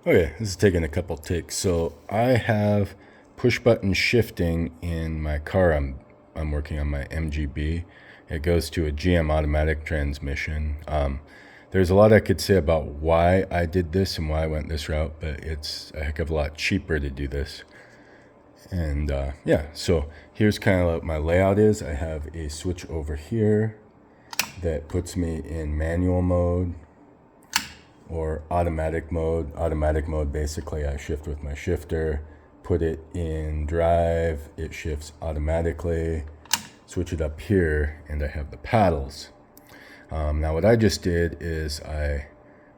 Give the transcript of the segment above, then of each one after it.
Okay, this is taking a couple takes. So I have push button shifting in my car. I'm working on my MGB. It goes to a GM automatic transmission. There's a lot I could say about why I did this and why I went this route, but it's a heck of a lot cheaper to do this. And yeah, so here's kind of what my layout is. I have a switch over here that puts me in manual mode or automatic mode. Automatic mode, basically I shift with my shifter, put it in drive, it shifts automatically, switch it up here, and I have the paddles. Now what I just did is I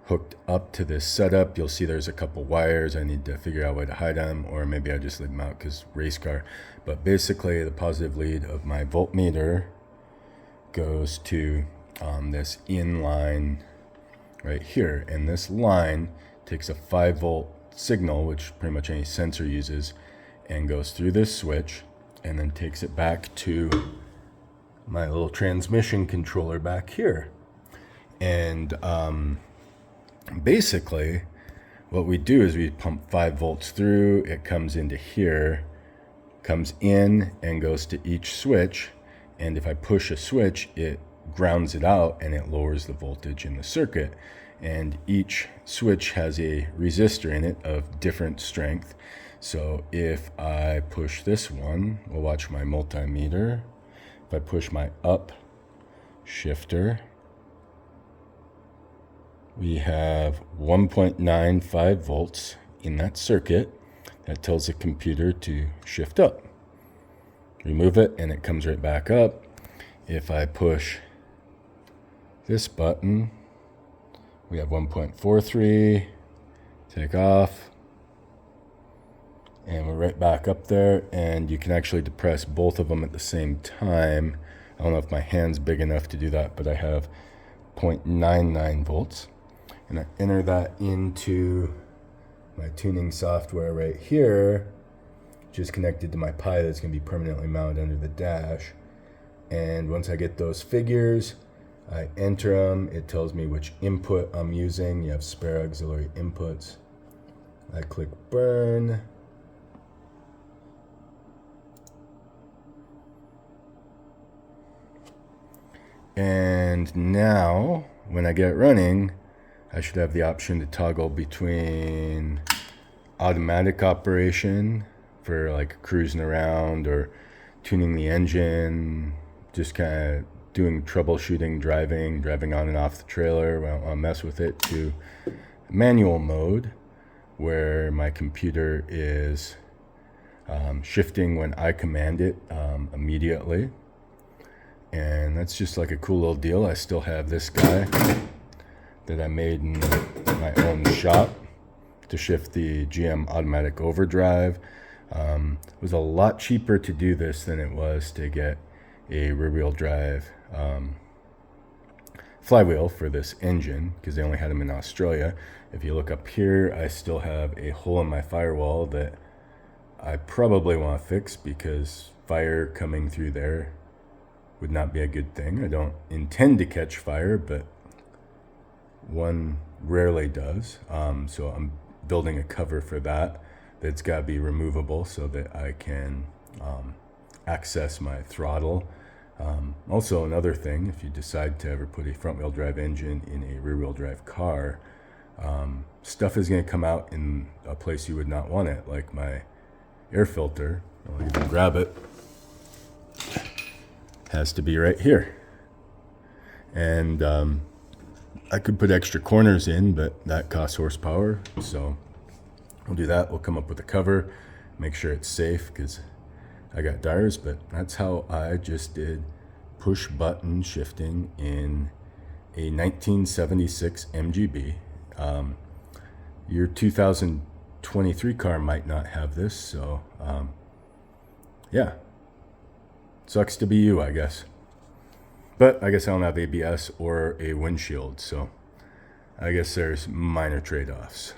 hooked up to this setup. You'll see there's a couple wires. I need to figure out a way to hide them, or maybe I just leave them out because race car. But basically the positive lead of my voltmeter goes to this inline right here, and this line takes a 5-volt signal, which pretty much any sensor uses, and goes through this switch and then takes it back to my little transmission controller back here. And basically what we do is we pump 5 volts through, it comes into here, comes in and goes to each switch, and if I push a switch, it grounds it out and it lowers the voltage in the circuit. And each switch has a resistor in it of different strength. So if I push this one, we'll watch my multimeter. If I push my up shifter, we have 1.95 volts in that circuit. That tells the computer to shift up. Remove it and it comes right back up. If I push this button, we have 1.43, take off, and we're right back up there, and you can actually depress both of them at the same time. I don't know if my hand's big enough to do that, but I have 0.99 volts, and I enter that into my tuning software right here, which is connected to my Pi that's going to be permanently mounted under the dash. And once I get those figures, I enter them. It tells me which input I'm using. You have spare auxiliary inputs. I click burn. And now, when I get it running, I should have the option to toggle between automatic operation for like cruising around or tuning the engine, just kind of doing troubleshooting, driving on and off the trailer. I don't want to mess with it, to manual mode, where my computer is shifting when I command it immediately. And that's just like a cool little deal. I still have this guy that I made in my own shop to shift the GM automatic overdrive. It was a lot cheaper to do this than it was to get a rear-wheel drive flywheel for this engine, because they only had them in Australia. If you look up here, I still have a hole in my firewall that I probably want to fix, because fire coming through there would not be a good thing. I don't intend to catch fire, but one rarely does. So I'm building a cover for that that's got to be removable so that I can access my throttle. Also, another thing, if you decide to ever put a front-wheel drive engine in a rear-wheel drive car, stuff is going to come out in a place you would not want it, like my air filter. I'll even grab it. Has to be right here. And I could put extra corners in, but that costs horsepower, so we'll do that. We'll come up with a cover, make sure it's safe, because I got tires. But that's how I just did push button shifting in a 1976 MGB. Your 2023 car might not have this, so yeah, sucks to be you, I guess. But I guess I don't have ABS or a windshield, so I guess there's minor trade-offs.